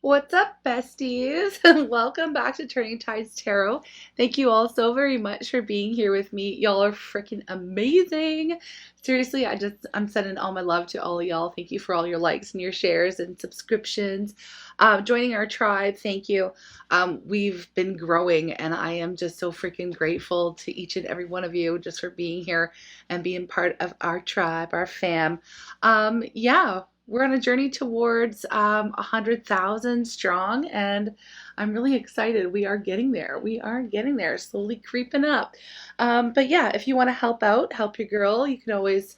What's up, besties? Welcome back to Turning Tides Tarot. Thank you all so very much for being here with me. Y'all are freaking amazing. Seriously, I'm sending all my love to all of y'all. Thank you for all your likes and your shares and subscriptions. Joining our tribe, thank you. We've been growing, and I am just so freaking grateful to each and every one of you just for being here and being part of our tribe, our fam. Yeah. We're on a journey towards 100,000 strong, and I'm really excited. We are getting there. We are getting there, slowly creeping up. But yeah, if you want to help out, help your girl, you can always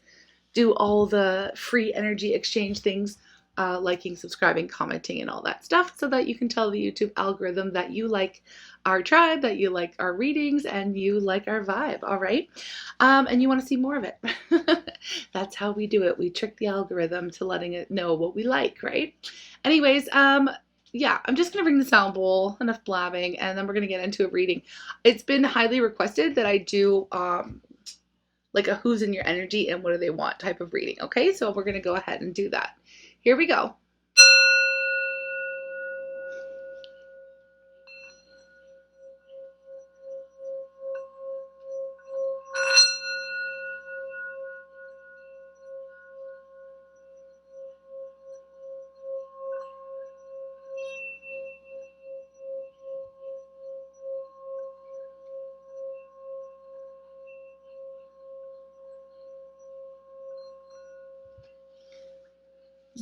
do all the free energy exchange things, liking, subscribing, commenting, and all that stuff, so that you can tell the YouTube algorithm that you like our tribe, that you like our readings, and you like our vibe. All right. And you want to see more of it. That's how we do it. We trick the algorithm to letting it know what we like, right? Anyways, yeah, I'm just going to bring the sound bowl, enough blabbing, and then we're going to get into a reading. It's been highly requested that I do like a who's in your energy and what do they want type of reading. Okay, so we're going to go ahead and do that. Here we go.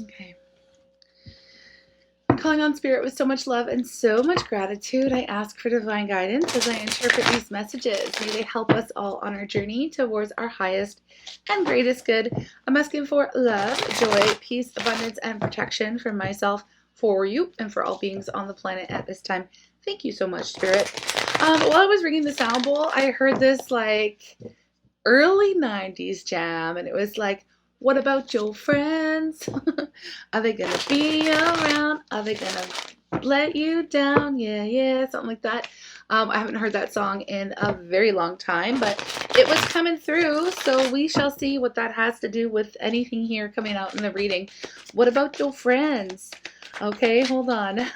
Okay. Calling on spirit with so much love and so much gratitude, I ask for divine guidance as I interpret these messages. May they help us all on our journey towards our highest and greatest good. I'm asking for love, joy, peace, abundance, and protection for myself, for you, and for all beings on the planet at this time. Thank you so much, Spirit. While I was ringing the sound bowl, I heard this like early 90s jam, and it was like, what about your friends? Are they gonna be around? Are they gonna let you down? Yeah, yeah, something like that. I haven't heard that song in a very long time, but it was coming through, so we shall see what that has to do with anything here coming out in the reading. What about your friends? Okay, hold on.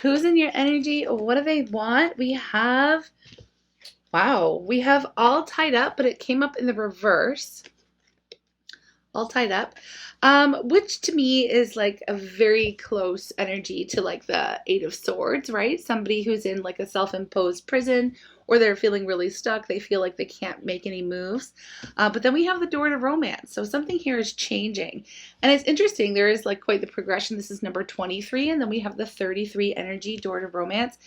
Who's in your energy? What do they want? We have, wow, we have all tied up, but it came up in the reverse. All tied up, which to me is like a very close energy to like the Eight of Swords, right? Somebody who's in like a self-imposed prison, or they're feeling really stuck. They feel like they can't make any moves. But then we have the door to romance. So something here is changing. And it's interesting. There is like quite the progression. This is number 23. And then we have the 33 energy, door to romance.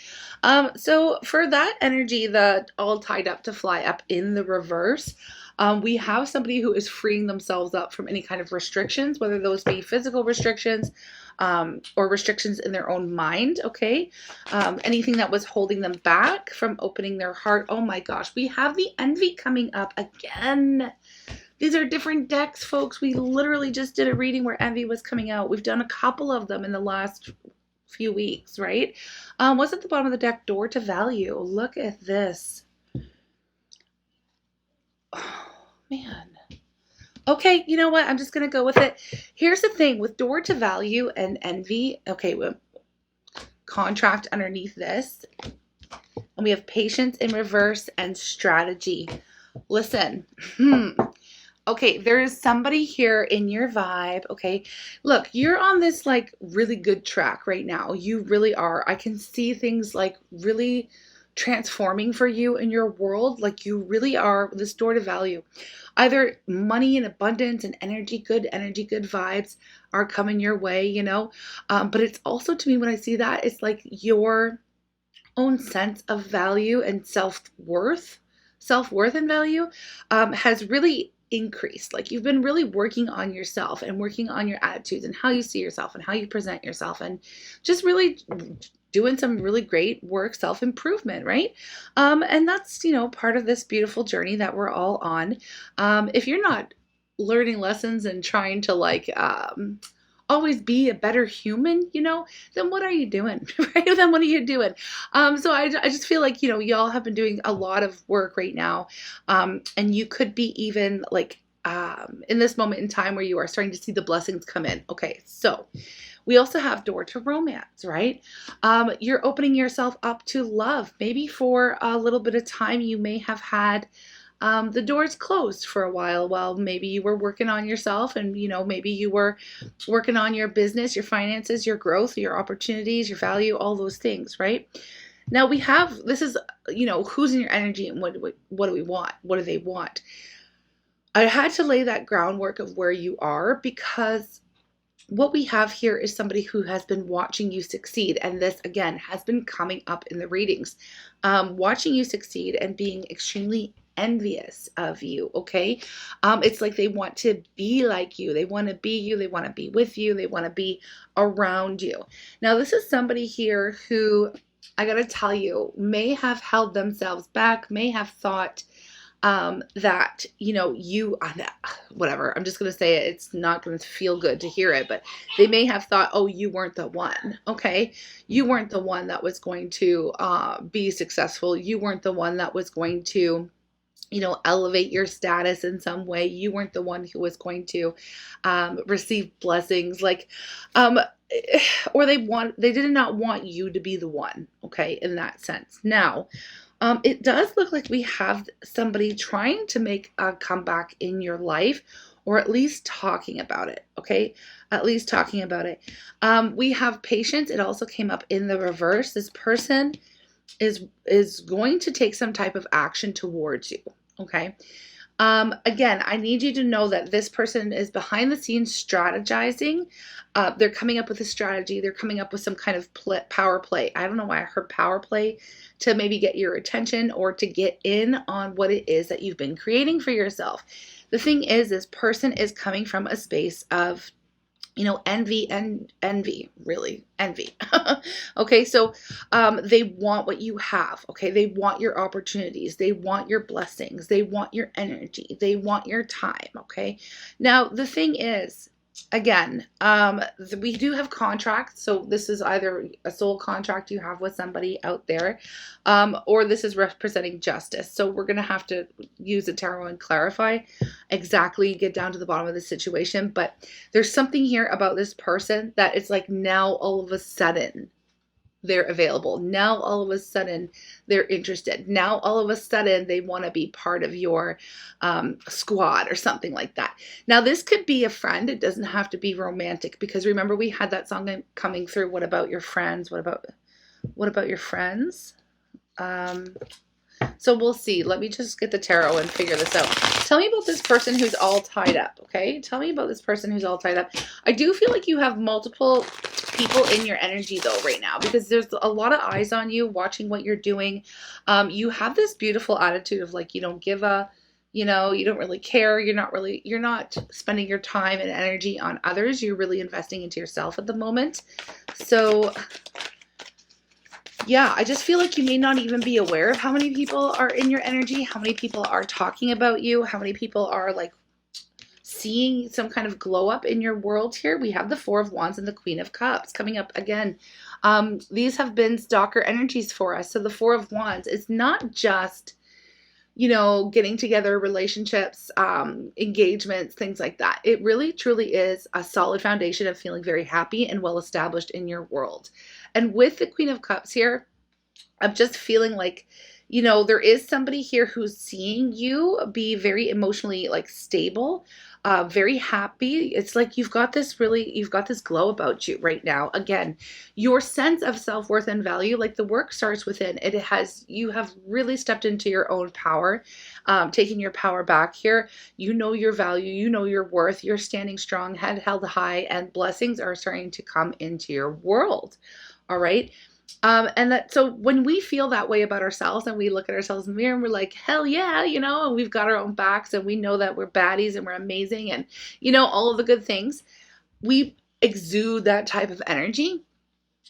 So for that energy, the all tied up to fly up in the reverse, we have somebody who is freeing themselves up from any kind of restrictions, whether those be physical restrictions or restrictions in their own mind, okay? Anything that was holding them back from opening their heart. Oh my gosh, we have the envy coming up again. These are different decks, folks. We literally just did a reading where envy was coming out. We've done a couple of them in the last few weeks, right? What's at the bottom of the deck? Door to value. Look at this. Oh, man. Okay, you know what? I'm just going to go with it. Here's the thing with door to value and envy. Okay, well, contract underneath this. And we have patience in reverse and strategy. Listen. Okay, there is somebody here in your vibe. Okay, look, you're on this like really good track right now. You really are. I can see things like really transforming for you in your world. Like you really are. This door to value, either money and abundance and energy, good vibes are coming your way, you know. But it's also, to me, when I see that, it's like your own sense of value and self-worth and value has really increased. Like you've been really working on yourself and working on your attitudes and how you see yourself and how you present yourself, and just really doing some really great work, self-improvement, right? And that's, you know, part of this beautiful journey that we're all on. If you're not learning lessons and trying to like always be a better human, you know, then what are you doing? Right? Then what are you doing? So I just feel like, you know, y'all have been doing a lot of work right now. And you could be even like in this moment in time where you are starting to see the blessings come in. Okay, so we also have door to romance, right? You're opening yourself up to love. Maybe for a little bit of time you may have had the doors closed for a while maybe you were working on yourself, and maybe you were working on your business, your finances, your growth, your opportunities, your value, all those things, right? Now we have, this is, who's in your energy and what do we want? What do they want? I had to lay that groundwork of where you are, because what we have here is somebody who has been watching you succeed. And this, again, has been coming up in the readings. Watching you succeed and being extremely envious of you, okay? It's like they want to be like you. They want to be you. They want to be with you. They want to be around you. Now, this is somebody here who, I got to tell you, may have held themselves back, may have thought that, whatever, I'm just going to say it. It's not going to feel good to hear it, but they may have thought, oh, you weren't the one. Okay. You weren't the one that was going to, be successful. You weren't the one that was going to, elevate your status in some way. You weren't the one who was going to, receive blessings, or they did not want you to be the one. Okay. In that sense. Now, it does look like we have somebody trying to make a comeback in your life, or at least talking about it. Okay. At least talking about it. We have patience. It also came up in the reverse. This person is going to take some type of action towards you. Okay. Again, I need you to know that this person is behind the scenes strategizing. They're coming up with a strategy. They're coming up with some kind of power play. I don't know why I heard power play, to maybe get your attention or to get in on what it is that you've been creating for yourself. The thing is, this person is coming from a space of, envy, really envy. Okay. So, they want what you have. Okay. They want your opportunities. They want your blessings. They want your energy. They want your time. Okay. Now, the thing is, again, we do have contracts. So this is either a soul contract you have with somebody out there, or this is representing justice. So we're going to have to use the tarot and clarify exactly, get down to the bottom of the situation. But there's something here about this person that it's like, now all of a sudden they're available. Now all of a sudden they're interested. Now all of a sudden they want to be part of your squad or something like that. Now this could be a friend. It doesn't have to be romantic, because remember we had that song coming through. What about your friends? What about your friends? So we'll see. Let me just get the tarot and figure this out. Tell me about this person who's all tied up, okay? Tell me about this person who's all tied up. I do feel like you have multiple people in your energy though right now, because there's a lot of eyes on you watching what you're doing. You have this beautiful attitude of like, you don't give a, you don't really care. You're not spending your time and energy on others. You're really investing into yourself at the moment. So yeah, I just feel like you may not even be aware of how many people are in your energy, how many people are talking about you, how many people are like seeing some kind of glow up in your world here. We have the Four of Wands and the Queen of Cups coming up again. These have been stalker energies for us. So the Four of Wands is not just, getting together, relationships, engagements, things like that. It really truly is a solid foundation of feeling very happy and well established in your world. And with the Queen of Cups here, I'm just feeling like, there is somebody here who's seeing you be very emotionally stable, very happy. It's like you've got this glow about you right now. Again, your sense of self-worth and value, like the work starts within. You have really stepped into your own power, taking your power back here. You know your value, you know your worth, you're standing strong, head held high, and blessings are starting to come into your world. All right. So when we feel that way about ourselves and we look at ourselves in the mirror and we're like, hell yeah, and we've got our own backs and we know that we're baddies and we're amazing and, all of the good things, we exude that type of energy.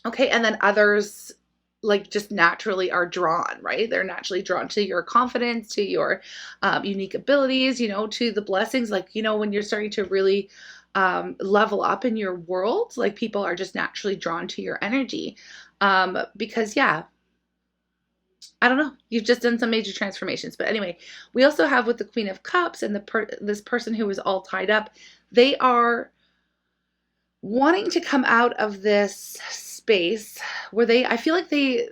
Okay. And then others just naturally are drawn, right? They're naturally drawn to your confidence, to your unique abilities, to the blessings, when you're starting to really level up in your world, people are just naturally drawn to your energy. Because I don't know. You've just done some major transformations. But anyway, we also have with the Queen of Cups and this person who is all tied up. They are wanting to come out of this space where I feel like the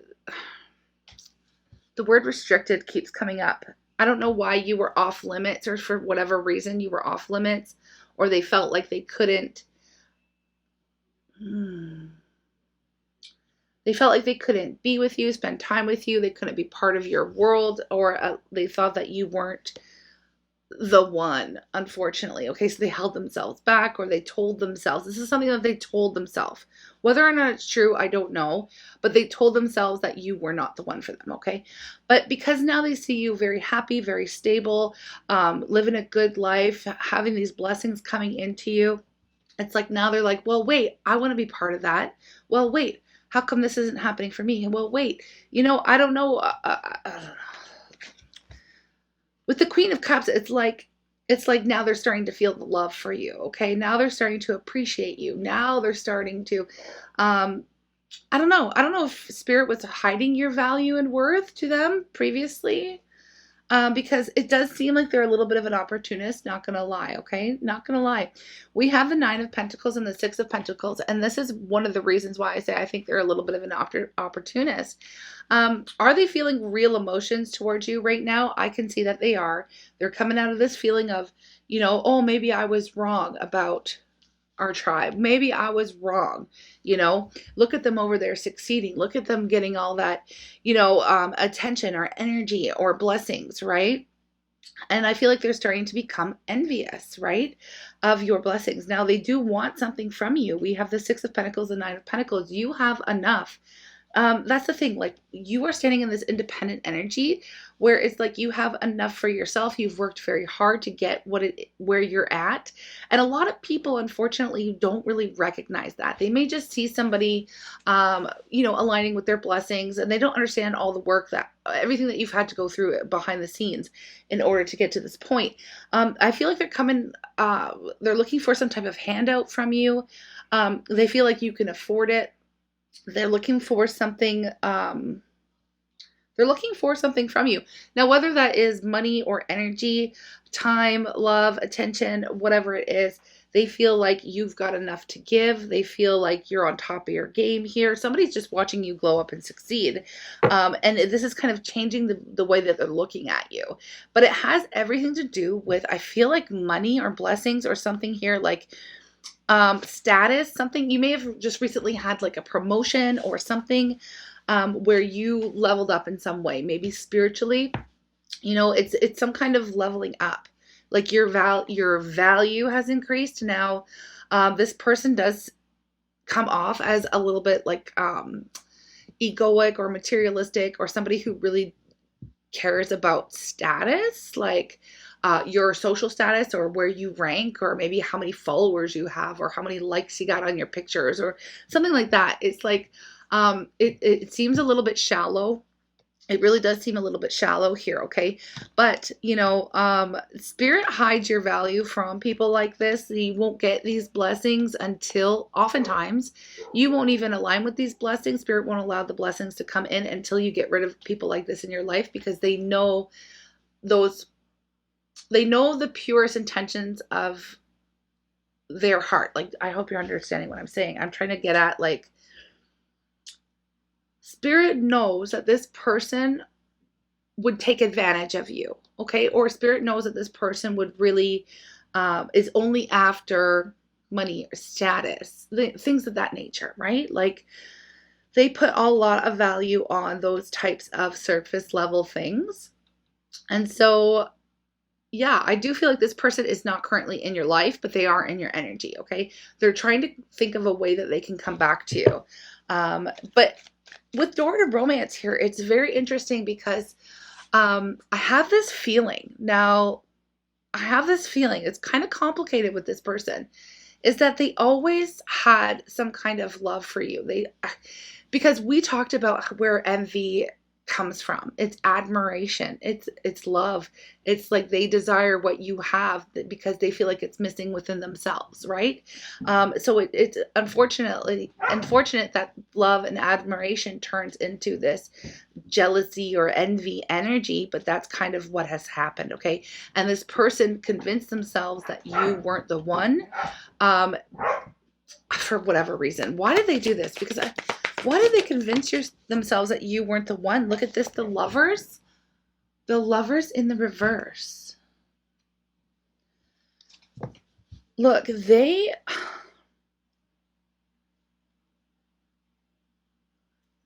word restricted keeps coming up. I don't know why you were off limits, or for whatever reason you were off limits, or they felt like they couldn't. They felt like they couldn't be with you, spend time with you. They couldn't be part of your world, or they thought that you weren't the one, unfortunately. Okay, so they held themselves back, or they told themselves, this is something that they told themselves. Whether or not it's true, I don't know, but they told themselves that you were not the one for them, okay? But because now they see you very happy, very stable, living a good life, having these blessings coming into you, it's like now they're like, well, wait, I want to be part of that. Well, wait, how come this isn't happening for me? Well, wait, I don't know. With the Queen of Cups, it's like now they're starting to feel the love for you. Okay, now they're starting to appreciate you. Now they're starting to, I don't know. I don't know if Spirit was hiding your value and worth to them previously. Because it does seem like they're a little bit of an opportunist, not going to lie, okay? Not going to lie. We have the Nine of Pentacles and the Six of Pentacles, and this is one of the reasons why I say I think they're a little bit of an opportunist. Are they feeling real emotions towards you right now? I can see that they are. They're coming out of this feeling of, oh, maybe I was wrong about our tribe. Maybe I was wrong. Look at them over there succeeding. Look at them getting all that, attention or energy or blessings, right? And I feel like they're starting to become envious, right, of your blessings. Now they do want something from you. We have the Six of Pentacles and Nine of Pentacles. You have enough. That's the thing. Like, you are standing in this independent energy where it's like you have enough for yourself. You've worked very hard to get where you're at. And a lot of people, unfortunately, don't really recognize that. They may just see somebody, aligning with their blessings, and they don't understand all the work everything that you've had to go through behind the scenes in order to get to this point. I feel like they're looking for some type of handout from you. They feel like you can afford it. They're looking for something. They're looking for something from you. Now, whether that is money or energy, time, love, attention, whatever it is, they feel like you've got enough to give. They feel like you're on top of your game here. Somebody's just watching you glow up and succeed. And this is kind of changing the way that they're looking at you. But it has everything to do with, I feel like, money or blessings or something here, like status, something. You may have just recently had like a promotion or something where you leveled up in some way, maybe spiritually. It's some kind of leveling up. Like your value has increased. Now, this person does come off as a little bit like egoic or materialistic, or somebody who really cares about status, like your social status, or where you rank, or maybe how many followers you have, or how many likes you got on your pictures, or something like that. It's like it seems a little bit shallow. It really does seem a little bit shallow here, okay? But, Spirit hides your value from people like this. You won't get these blessings until, oftentimes, you won't even align with these blessings. Spirit won't allow the blessings to come in until you get rid of people like this in your life, because they know the purest intentions of their heart. Like, I hope you're understanding what I'm saying. I'm trying to get at, like, Spirit knows that this person would take advantage of you, okay? Or Spirit knows that this person would really, is only after money or status, things of that nature, right? Like, they put a lot of value on those types of surface level things. And so, yeah, I do feel like this person is not currently in your life, but they are in your energy, okay? They're trying to think of a way that they can come back to you. But with door to romance here, it's very interesting because I have this feeling. Now, I have this feeling, it's kind of complicated with this person, is that they always had some kind of love for you. Because we talked about where envy comes from. It's admiration. It's love. It's like they desire what you have because they feel like it's missing within themselves, right? So it's unfortunate that love and admiration turns into this jealousy or envy energy, but that's kind of what has happened, okay? And this person convinced themselves that you weren't the one, for whatever reason. Why did they do this? Why did they convince themselves that you weren't the one? Look at this, the lovers. The lovers in the reverse. Look,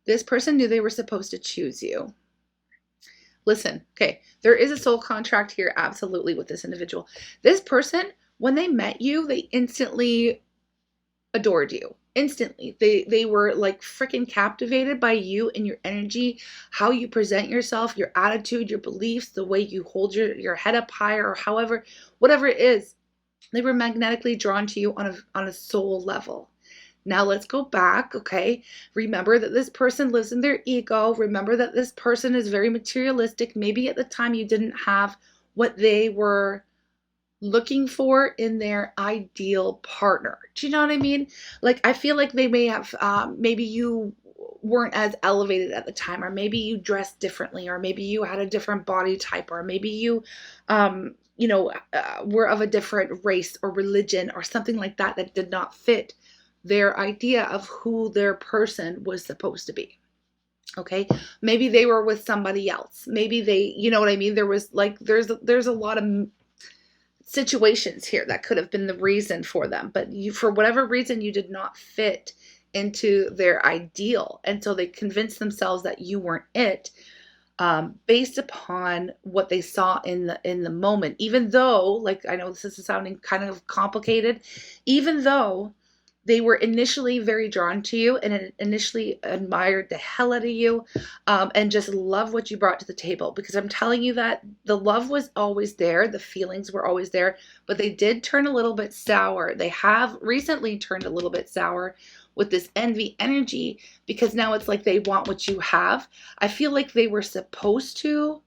this person knew they were supposed to choose you. Listen, okay, there is a soul contract here, absolutely, with this individual. This person, when they met you, they instantly adored you. Instantly. They were like freaking captivated by you and your energy, how you present yourself, your attitude, your beliefs, the way you hold your head up higher, or however, whatever it is. They were magnetically drawn to you on a soul level. Now let's go back, okay? Remember that this person lives in their ego. Remember that this person is very materialistic. Maybe at the time you didn't have what they were looking for in their ideal partner. Do you know what I mean? Like, I feel like they may have, maybe you weren't as elevated at the time, or maybe you dressed differently, or maybe you had a different body type, or maybe you, were of a different race or religion or something like that that did not fit their idea of who their person was supposed to be. Okay. Maybe they were with somebody else. Maybe they, you know what I mean? There was like, there's a lot of situations here that could have been the reason for them, but you, for whatever reason, you did not fit into their ideal. And so they convinced themselves that you weren't it, based upon what they saw in the moment, even though, like, I know this is sounding kind of complicated, even though they were initially very drawn to you and initially admired the hell out of you, and just love what you brought to the table. Because I'm telling you that the love was always there. The feelings were always there, but they did turn a little bit sour. They have recently turned a little bit sour with this envy energy, because now it's like they want what you have. I feel like they were supposed to.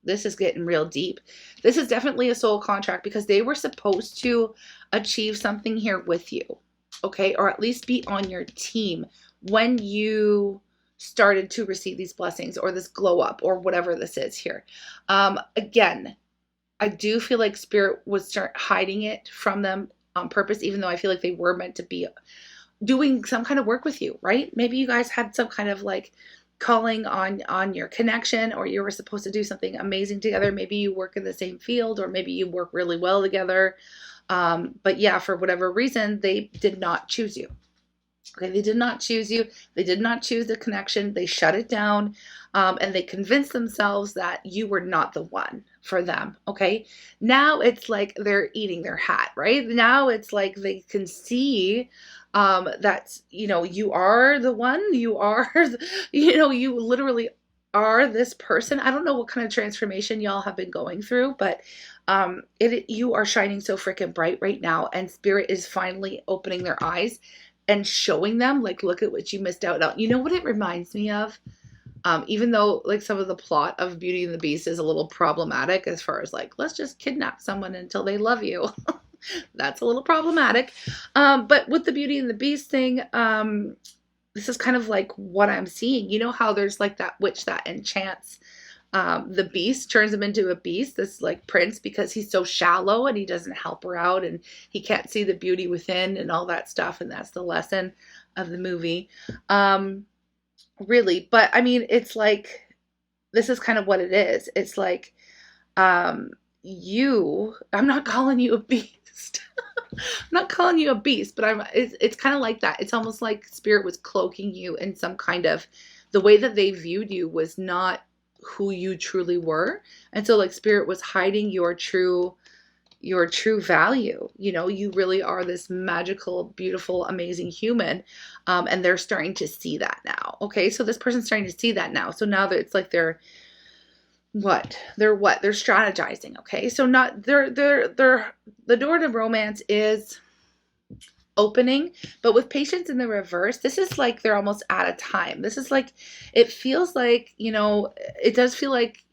This is getting real deep. This is definitely a soul contract, because they were supposed to achieve something here with you, okay? Or at least be on your team when you started to receive these blessings or this glow up or whatever this is here. Again, I do feel like Spirit would start hiding it from them on purpose, even though I feel like they were meant to be doing some kind of work with you, right? Maybe you guys had some kind of like calling on your connection, or you were supposed to do something amazing together. Maybe you work in the same field, or maybe you work really well together. But yeah, for whatever reason, they did not choose you. Okay, they did not choose you. They did not choose the connection. They shut it down, and they convinced themselves that you were not the one for them. Okay, now it's like they're eating their hat, right? Now it's like they can see that, you are the one. You are, you literally are this person. I don't know what kind of transformation y'all have been going through, but you are shining so freaking bright right now, and Spirit is finally opening their eyes and showing them, like, look at what you missed out on. You know what it reminds me of? Even though like some of the plot of Beauty and the Beast is a little problematic, as far as like, let's just kidnap someone until they love you. That's a little problematic. But with the Beauty and the Beast thing, this is kind of like what I'm seeing. You know how there's like that witch that enchants the beast, turns him into a beast, this like prince, because he's so shallow and he doesn't help her out and he can't see the beauty within and all that stuff. And that's the lesson of the movie. Really. But I mean, it's like, this is kind of what it is. It's like, I'm not calling you a beast. I'm not calling you a beast, but it's kind of like that. It's almost like Spirit was cloaking you in some kind of, the way that they viewed you was not who you truly were. And so like Spirit was hiding your true value. You really are this magical, beautiful, amazing human. And they're starting to see that now. Okay. So this person's starting to see that now. So now that it's like they're strategizing. Okay. So the door to romance is opening, but with patience in the reverse, this is like they're almost out of time. This is like, it feels like, you know, it does feel like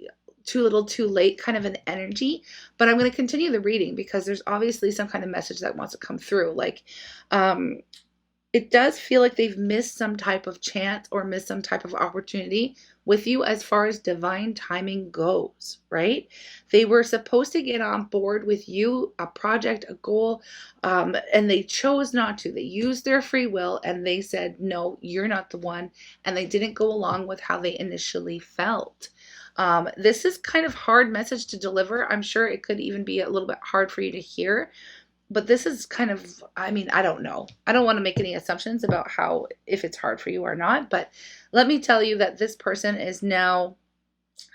too little too late kind of an energy, but I'm going to continue the reading because there's obviously some kind of message that wants to come through. Like, it does feel like they've missed some type of chance or missed some type of opportunity with you as far as divine timing goes, right? They were supposed to get on board with you, a project, a goal, and they chose not to. They used their free will and they said, no, you're not the one. And they didn't go along with how they initially felt. This is kind of hard message to deliver. I'm sure it could even be a little bit hard for you to hear. But this is kind of, I mean, I don't know. I don't want to make any assumptions about how, if it's hard for you or not. But let me tell you that this person is now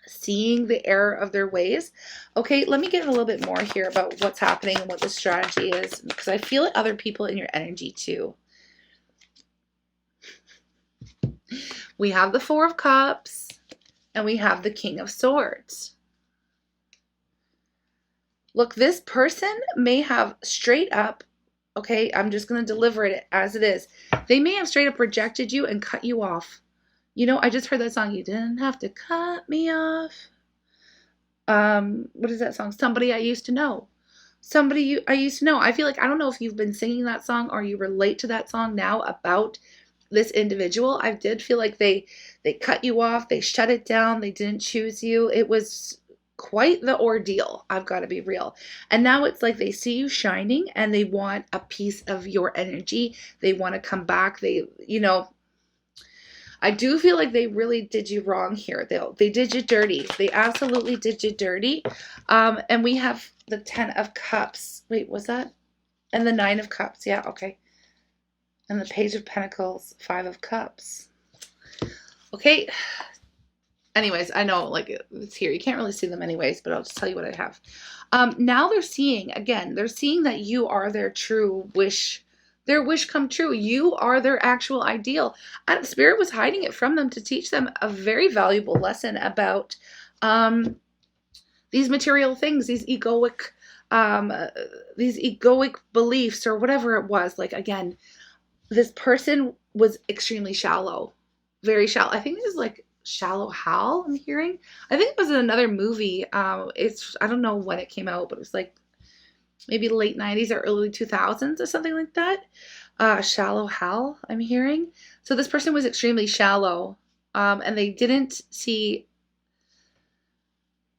seeing the error of their ways. Okay, let me get a little bit more here about what's happening and what the strategy is, because I feel it other people in your energy too. We have the Four of Cups and we have the King of Swords. Look, this person may have straight up, okay, I'm just going to deliver it as it is. They may have straight up rejected you and cut you off. You know, I just heard that song, You Didn't Have to Cut Me Off. What is that song? Somebody I Used to Know. Somebody I used to know. I feel like, I don't know if you've been singing that song or you relate to that song now about this individual. I did feel like they cut you off. They shut it down. They didn't choose you. It was quite the ordeal, I've got to be real. And now it's like they see you shining and they want a piece of your energy. They want to come back. They, you know, I do feel like they really did you wrong here. They did you dirty. They absolutely did you dirty. And we have the 10 of Cups. Wait, was that? And the 9 of Cups. Yeah, okay. And the Page of Pentacles, 5 of Cups. Okay. Anyways, I know, like, it's here. You can't really see them anyways, but I'll just tell you what I have. Now they're seeing, again, they're seeing that you are their true wish, their wish come true. You are their actual ideal. And Spirit was hiding it from them to teach them a very valuable lesson about these material things, these egoic beliefs or whatever it was. Like, again, this person was extremely shallow, very shallow. I think it was like Shallow Hal, I'm hearing. I think it was in another movie. I don't know when it came out, but it was like maybe late 90s or early 2000s or something like that. Shallow Hal, I'm hearing. So this person was extremely shallow, and they didn't see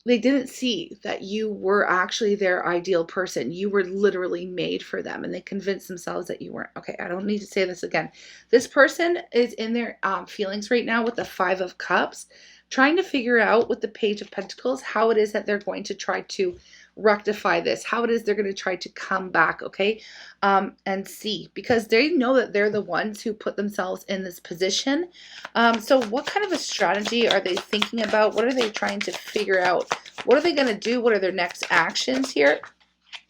that you were actually their ideal person. You were literally made for them, and they convinced themselves that you weren't. Okay, I don't need to say this again. This person is in their feelings right now with the 5 of Cups, trying to figure out with the Page of Pentacles how it is that they're going to try to rectify this, how it is they're going to try to come back, okay, and see, because they know that they're the ones who put themselves in this position. So what kind of a strategy are they thinking about? What are they trying to figure out? What are they going to do? What are their next actions here?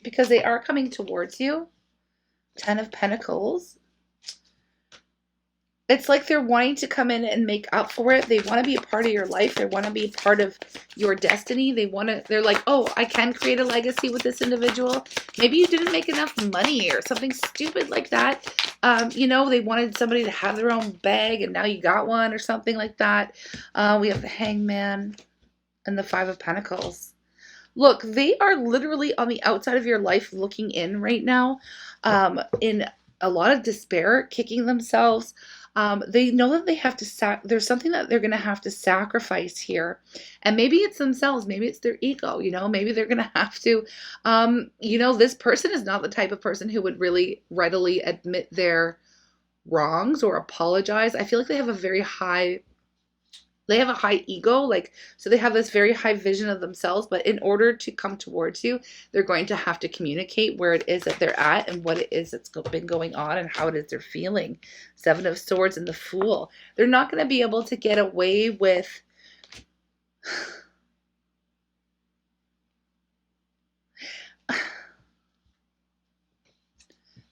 Because they are coming towards you. 10 of Pentacles. It's like they're wanting to come in and make up for it. They want to be a part of your life. They want to be a part of your destiny. They're like, oh, I can create a legacy with this individual. Maybe you didn't make enough money or something stupid like that. You know, they wanted somebody to have their own bag and now you got one or something like that. We have the Hangman and the 5 of Pentacles. Look, they are literally on the outside of your life looking in right now, in a lot of despair, kicking themselves. They know that they have to, there's something that they're going to have to sacrifice here. And maybe it's themselves. Maybe it's their ego, you know, maybe they're going to have to, you know, this person is not the type of person who would really readily admit their wrongs or apologize. I feel like they have a high ego, like, so they have this very high vision of themselves, but in order to come towards you, they're going to have to communicate where it is that they're at and what it is that's been going on and how it is they're feeling. 7 of Swords and the Fool. They're not going to be able to get away with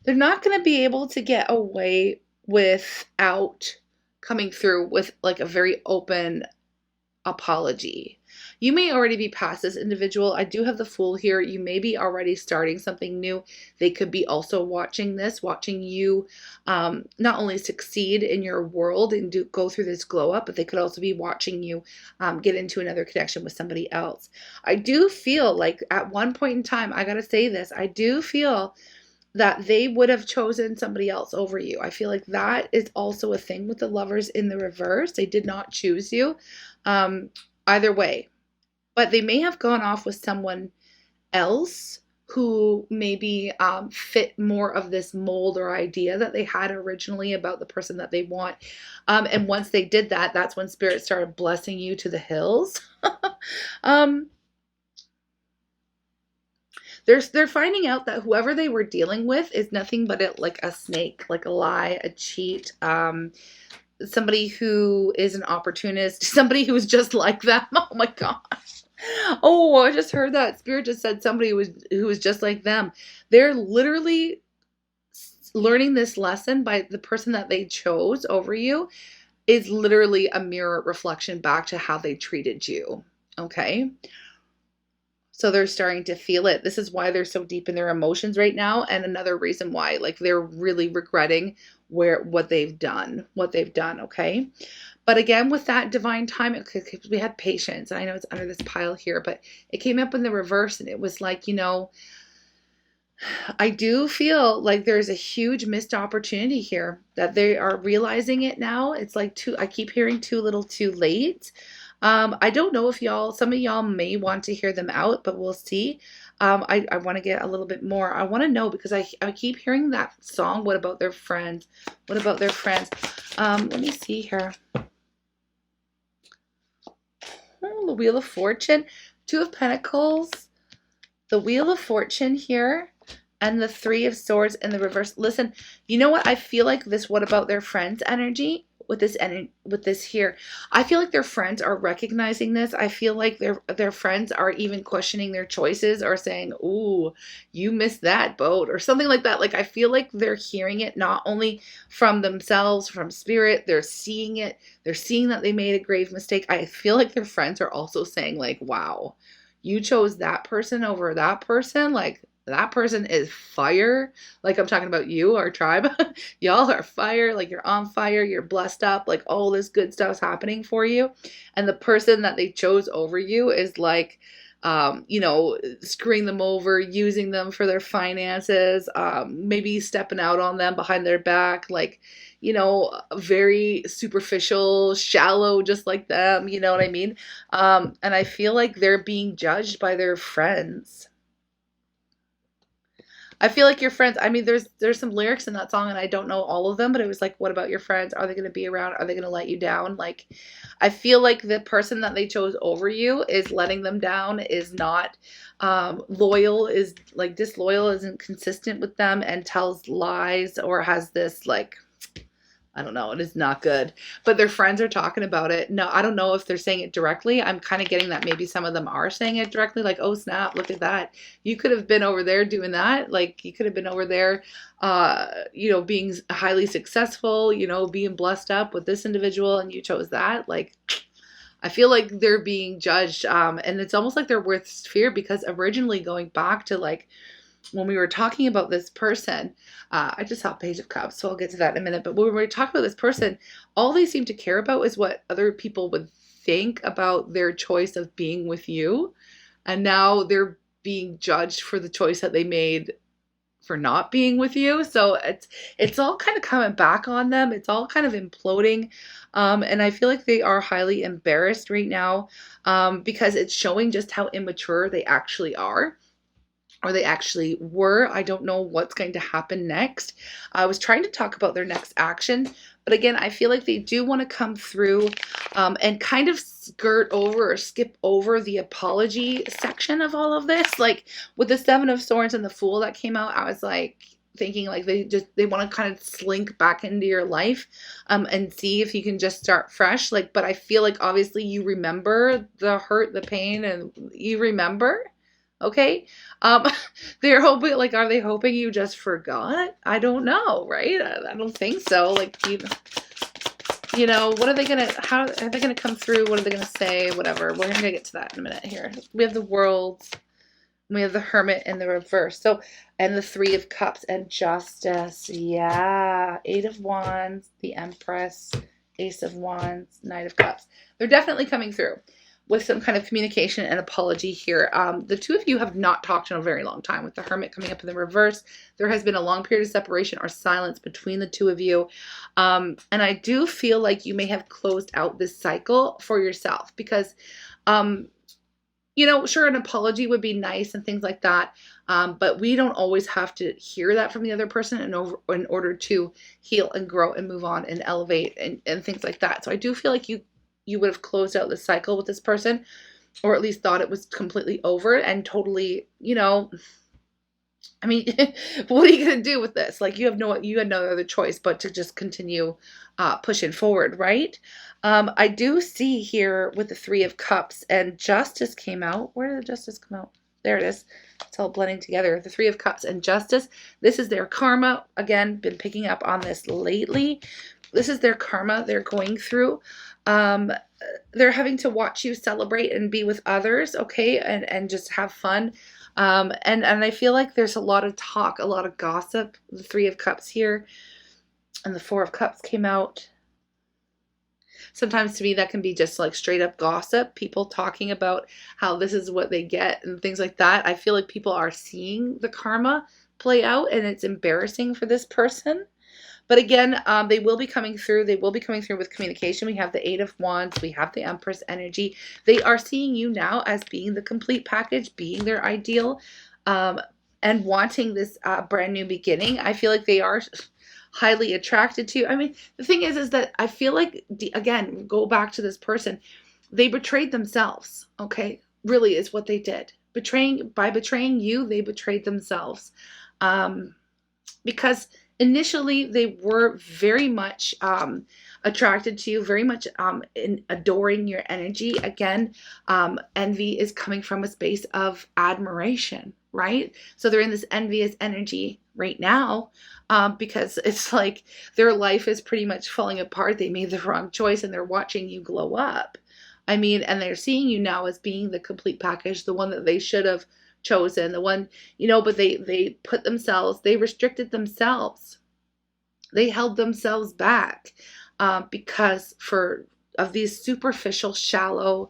they're not going to be able to get away without coming through with like a very open apology. You may already be past this individual. I do have the Fool here. You may be already starting something new. They could be also watching this, watching you not only succeed in your world and go through this glow up, but they could also be watching you get into another connection with somebody else. I do feel like at one point in time, I got to say this, I do feel that they would have chosen somebody else over you. I feel like that is also a thing with the Lovers in the reverse. They did not choose you either way, but they may have gone off with someone else who maybe fit more of this mold or idea that they had originally about the person that they want. And once they did that, that's when Spirit started blessing you to the hills. They're finding out that whoever they were dealing with is nothing but like a snake, like a lie, a cheat, somebody who is an opportunist, somebody who is just like them. Oh my gosh. Oh, I just heard that. Spirit just said somebody who was just like them. They're literally learning this lesson by the person that they chose over you is literally a mirror reflection back to how they treated you. Okay. So they're starting to feel it. This is why they're so deep in their emotions right now. And another reason why, like, they're really regretting what they've done. Okay. But again, with that divine time, we had patience. And I know it's under this pile here, but it came up in the reverse. And it was like, you know, I do feel like there's a huge missed opportunity here that they are realizing it now. It's like I keep hearing too little too late. I don't know if some of y'all may want to hear them out, but we'll see. I want to get a little bit more. I want to know because I keep hearing that song. What about their friends? What about their friends? Let me see here. Oh, the Wheel of Fortune, Two of Pentacles, the Wheel of Fortune here, and the Three of Swords in the reverse. Listen, you know what? I feel like this what about their friends energy with this here. I feel like their friends are recognizing this. I feel like their friends are even questioning their choices or saying, "Ooh, you missed that boat," or something like that. Like, I feel like they're hearing it not only from themselves, from Spirit, they're seeing it. They're seeing that they made a grave mistake. I feel like their friends are also saying, like, "Wow, you chose that person over that person." Like, that person is fire. Like, I'm talking about you, our tribe. Y'all are fire. Like, you're on fire. You're blessed up. Like, all this good stuff's happening for you. And the person that they chose over you is like, you know, screwing them over, using them for their finances, maybe stepping out on them behind their back. Like, you know, very superficial, shallow, just like them. You know what I mean? And I feel like they're being judged by their friends. I feel like your friends, I mean, there's some lyrics in that song and I don't know all of them, but it was like, what about your friends? Are they going to be around? Are they going to let you down? Like, I feel like the person that they chose over you is letting them down, is not loyal, is like disloyal, isn't consistent with them, and tells lies or has this like, I don't know. It is not good. But their friends are talking about it. No, I don't know if they're saying it directly. I'm kind of getting that maybe some of them are saying it directly. Like, oh, snap, look at that. You could have been over there doing that. Like, you could have been over there, you know, being highly successful, you know, being blessed up with this individual, and you chose that. Like, I feel like they're being judged. And it's almost like they're worth fear because originally going back to like, when we were talking about this person, I just saw Page of Cups, so I'll get to that in a minute. But when we were talking about this person, all they seem to care about is what other people would think about their choice of being with you. And now they're being judged for the choice that they made for not being with you. So it's all kind of coming back on them. It's all kind of imploding. And I feel like they are highly embarrassed right now because it's showing just how immature they actually are. Or they actually were. I don't know what's going to happen next. I was trying to talk about their next action, but again, I feel like they do want to come through and kind of skirt over or skip over the apology section of all of this. Like with the Seven of Swords and the Fool that came out, I was like thinking like they want to kind of slink back into your life and see if you can just start fresh. Like, but I feel like obviously you remember the hurt, the pain, and you remember. Okay. They're hoping, like, are they hoping you just forgot? I don't know, right? I don't think so. Like, You know, what are they going to, how are they going to come through? What are they going to say? Whatever. We're going to get to that in a minute here. We have the World, we have the Hermit in the reverse. So, and the Three of Cups and Justice. Yeah. Eight of Wands, the Empress, Ace of Wands, Knight of Cups. They're definitely coming through with some kind of communication and apology here. The two of you have not talked in a very long time. With the Hermit coming up in the reverse, there has been a long period of separation or silence between the two of you. And I do feel like you may have closed out this cycle for yourself because, you know, sure, an apology would be nice and things like that. But we don't always have to hear that from the other person in order to heal and grow and move on and elevate and things like that. So I do feel like you would have closed out the cycle with this person, or at least thought it was completely over and totally, you know, I mean, what are you going to do with this? Like, you had no other choice but to just continue pushing forward, right? I do see here with the Three of Cups and Justice came out. Where did the Justice come out? There it is. It's all blending together. The Three of Cups and Justice. This is their karma. Again, been picking up on this lately. This is their karma they're going through. They're having to watch you celebrate and be with others, okay, and just have fun. And I feel like there's a lot of talk, a lot of gossip. The Three of Cups here and the Four of Cups came out. Sometimes to me that can be just like straight up gossip, people talking about how this is what they get and things like that. I feel like people are seeing the karma play out and it's embarrassing for this person. But again, they will be coming through. They will be coming through with communication. We have the Eight of Wands. We have the Empress energy. They are seeing you now as being the complete package, being their ideal, and wanting this brand new beginning. I feel like they are highly attracted to you. I mean, the thing is that I feel like, again, go back to this person. They betrayed themselves, okay? Really is what they did. By betraying you, they betrayed themselves. Because initially, they were very much attracted to you, very much in adoring your energy. Again, envy is coming from a space of admiration, right? So they're in this envious energy right now because it's like their life is pretty much falling apart. They made the wrong choice and they're watching you glow up. I mean, and they're seeing you now as being the complete package, the one that they should have chosen, the one, you know, but they put themselves, they restricted themselves. They held themselves back because of these superficial, shallow,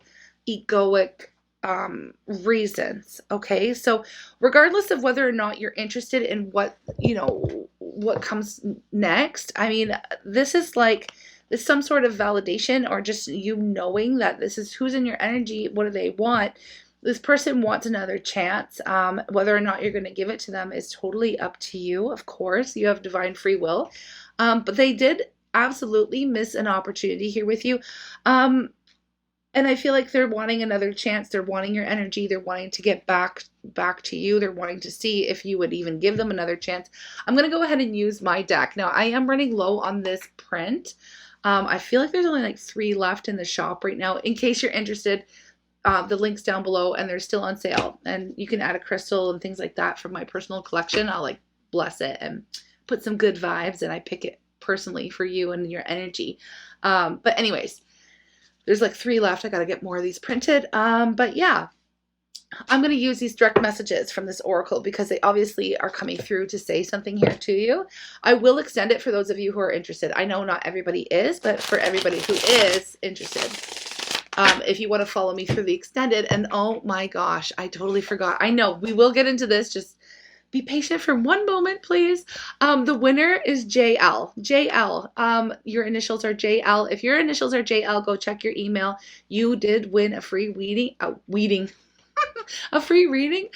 egoic reasons. Okay. So regardless of whether or not you're interested in what, you know, what comes next, I mean, this is like, this some sort of validation or just you knowing that this is who's in your energy. What do they want? This person wants another chance. Whether or not you're going to give it to them is totally up to you. Of course, you have divine free will. But they did absolutely miss an opportunity here with you. And I feel like they're wanting another chance. They're wanting your energy. They're wanting to get back to you. They're wanting to see if you would even give them another chance. I'm going to go ahead and use my deck. Now, I am running low on this print. I feel like there's only like 3 left in the shop right now. In case you're interested, the link's down below and they're still on sale. And you can add a crystal and things like that from my personal collection. I'll like bless it and put some good vibes and I pick it personally for you and your energy. But anyways, there's like 3 left. I got to get more of these printed. But yeah, I'm going to use these direct messages from this oracle because they obviously are coming through to say something here to you. I will extend it for those of you who are interested. I know not everybody is, but for everybody who is interested, if you want to follow me through the extended, and oh my gosh, I totally forgot. I know we will get into this. Just be patient for one moment, please. The winner is JL. JL. Your initials are JL. If your initials are JL, go check your email. You did win a free reading. A free reading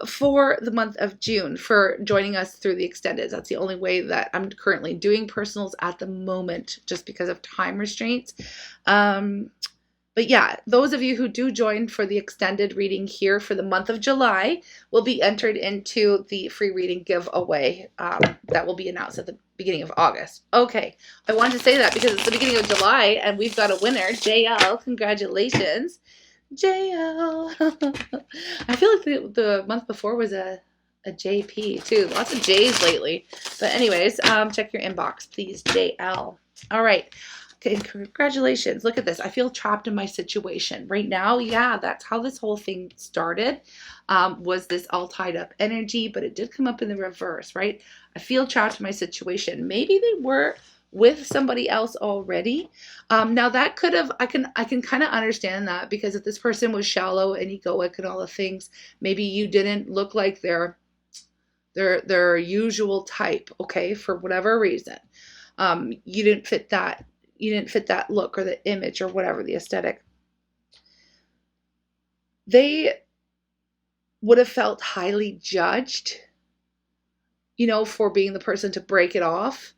for the month of June for joining us through the extended. That's the only way that I'm currently doing personals at the moment, just because of time restraints. But yeah, those of you who do join for the extended reading here for the month of July will be entered into the free reading giveaway that will be announced at the beginning of August. Okay, I wanted to say that because it's the beginning of July and we've got a winner, JL. Congratulations, JL. I feel like the month before was a JP too. Lots of J's lately. But anyways, check your inbox, please, JL. All right. Okay, congratulations. Look at this. I feel trapped in my situation right now. Yeah, that's how this whole thing started. Was this all tied up energy, but it did come up in the reverse, right? I feel trapped in my situation. Maybe they were with somebody else already. Now that could have, I can kind of understand that, because if this person was shallow and egoic and all the things, maybe you didn't look like their usual type, okay, for whatever reason. You didn't fit that look or the image or whatever, the aesthetic. They would have felt highly judged, for being the person to break it off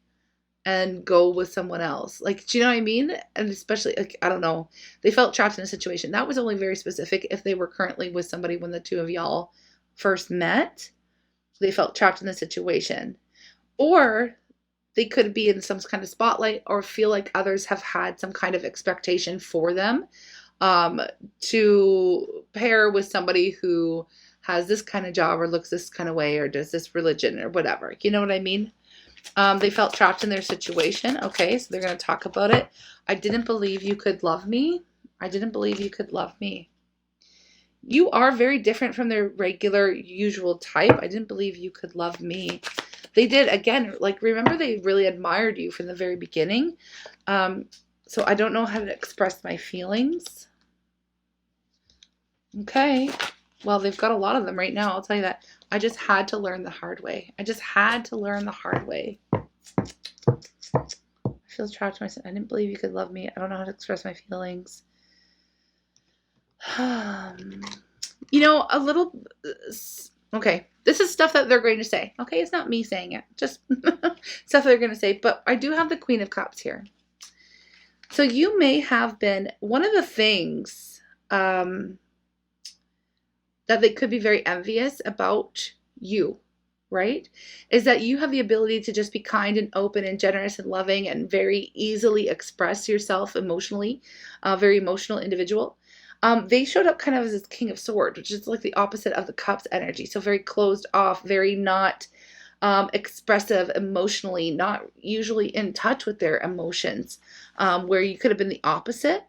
and go with someone else. Like, do you know what I mean? And especially, like, I don't know, they felt trapped in a situation. That was only very specific if they were currently with somebody when the two of y'all first met. They felt trapped in the situation. Or they could be in some kind of spotlight, or feel like others have had some kind of expectation for them to pair with somebody who has this kind of job or looks this kind of way or does this religion or whatever. You know what I mean? They felt trapped in their situation. Okay, so they're going to talk about it. I didn't believe you could love me. I didn't believe you could love me. You are very different from their regular, usual type. I didn't believe you could love me. They did, again, like, remember, they really admired you from the very beginning. So I don't know how to express my feelings. Okay. Well, they've got a lot of them right now, I'll tell you that. I just had to learn the hard way. I just had to learn the hard way. I feel trapped in myself. I didn't believe you could love me. I don't know how to express my feelings. A little... Okay, this is stuff that they're going to say. Okay, it's not me saying it. Just stuff they're going to say. But I do have the Queen of Cups here. So you may have been... One of the things that they could be very envious about you, right, is that you have the ability to just be kind and open and generous and loving and very easily express yourself emotionally. Very emotional individual. They showed up kind of as this King of Swords, which is like the opposite of the Cups energy. So very closed off, very not expressive emotionally, not usually in touch with their emotions, where you could have been the opposite.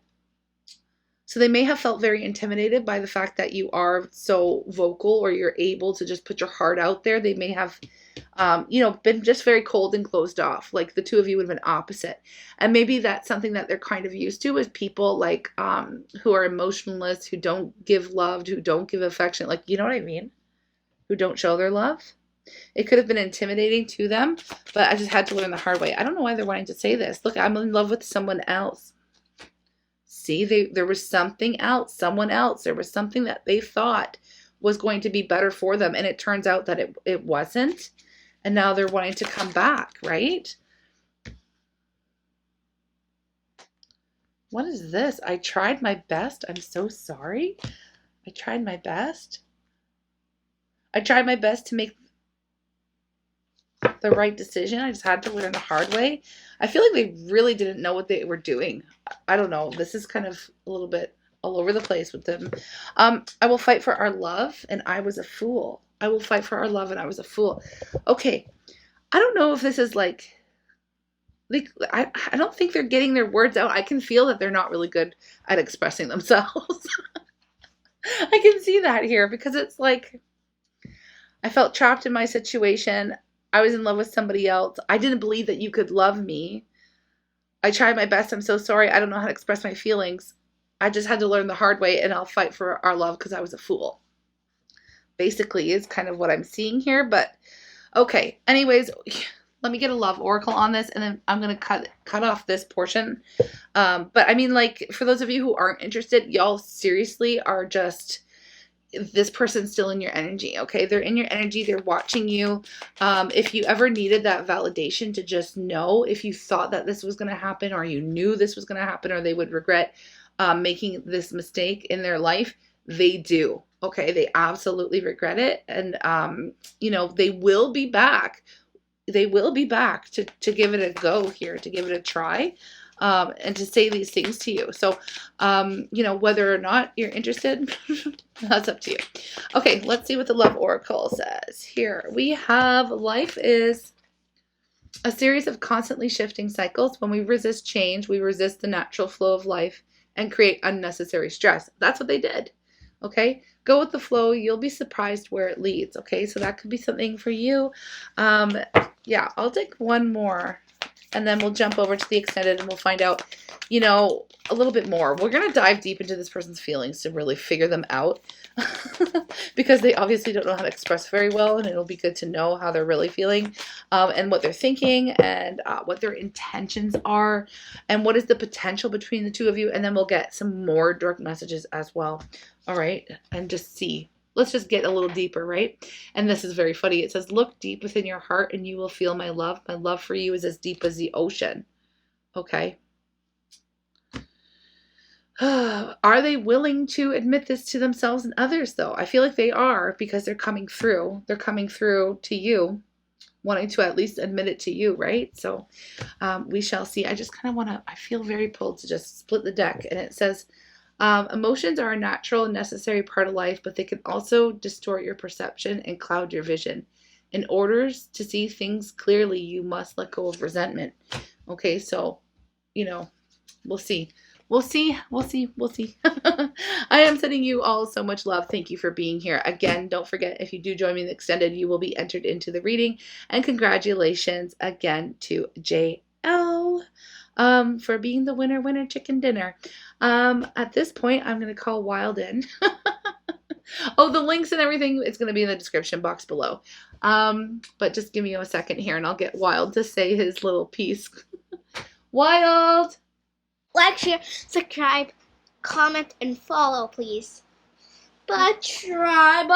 So they may have felt very intimidated by the fact that you are so vocal, or you're able to just put your heart out there. They may have, been just very cold and closed off. Like the two of you would have been opposite. And maybe that's something that they're kind of used to, is people like, who are emotionless, who don't give love, who don't give affection. Like, you know what I mean? Who don't show their love. It could have been intimidating to them, but I just had to learn the hard way. I don't know why they're wanting to say this. Look, I'm in love with someone else. See, there was something else, someone else. There was something that they thought was going to be better for them, and it turns out that it wasn't. And now they're wanting to come back, right? What is this? I tried my best. I'm so sorry. I tried my best. I tried my best to make the right decision. I just had to learn the hard way. I feel like they really didn't know what they were doing. I don't know. This is kind of a little bit all over the place with them. I will fight for our love, and I was a fool. I will fight for our love, and I was a fool. Okay. I don't know if this is like I don't think they're getting their words out. I can feel that they're not really good at expressing themselves. I can see that here, because it's like, I felt trapped in my situation. I was in love with somebody else. I didn't believe that you could love me. I tried my best. I'm so sorry. I don't know how to express my feelings. I just had to learn the hard way, and I'll fight for our love because I was a fool. Basically is kind of what I'm seeing here, but okay. Anyways, let me get a love oracle on this, and then I'm going to cut off this portion. But I mean, like, for those of you who aren't interested, y'all seriously are just... This person's still in your energy, okay? They're in your energy. They're watching you. If you ever needed that validation to just know, if you thought that this was going to happen, or you knew this was going to happen, or they would regret making this mistake in their life, they do, okay? They absolutely regret it. And, they will be back. They will be back to give it a go here, to give it a try. And to say these things to you. So, whether or not you're interested, that's up to you. Okay, let's see what the love oracle says. Here we have, life is A series of constantly shifting cycles. When we resist change, we resist the natural flow of life and create unnecessary stress. That's what they did. Okay, go with the flow. You'll be surprised where it leads. Okay, so that could be something for you. Yeah, I'll take one more and then we'll jump over to the extended and we'll find out, you know, a little bit more. We're going to dive deep into this person's feelings to really figure them out because they obviously don't know how to express very well, and it'll be good to know how they're really feeling and what they're thinking and what their intentions are and what is the potential between the two of you. And then we'll get some more direct messages as well. All right, and just see. Let's just get a little deeper, right? And this is very funny. It says, look deep within your heart and you will feel my love. My love for you is as deep as the ocean. Okay. Are they willing to admit this to themselves and others, though? I feel like they are, because they're coming through. They're coming through to you, wanting to at least admit it to you, right? So we shall see. I just kind of want to, I feel very pulled to just split the deck. And it says, emotions are a natural and necessary part of life, but they can also distort your perception and cloud your vision. In order to see things clearly, you must let go of resentment. Okay, so, you know, we'll see. We'll see. We'll see. We'll see. I am sending you all so much love. Thank you for being here. Again, don't forget, if you do join me in the extended, you will be entered into the reading. And congratulations again to JL for being the winner chicken dinner. At this point, I'm going to call Wild in. Oh, the links and everything, it's going to be in the description box below. But just give me a second here and I'll get Wild to say his little piece. Wild! Like, share, subscribe, comment, and follow, please. Bye, tribe.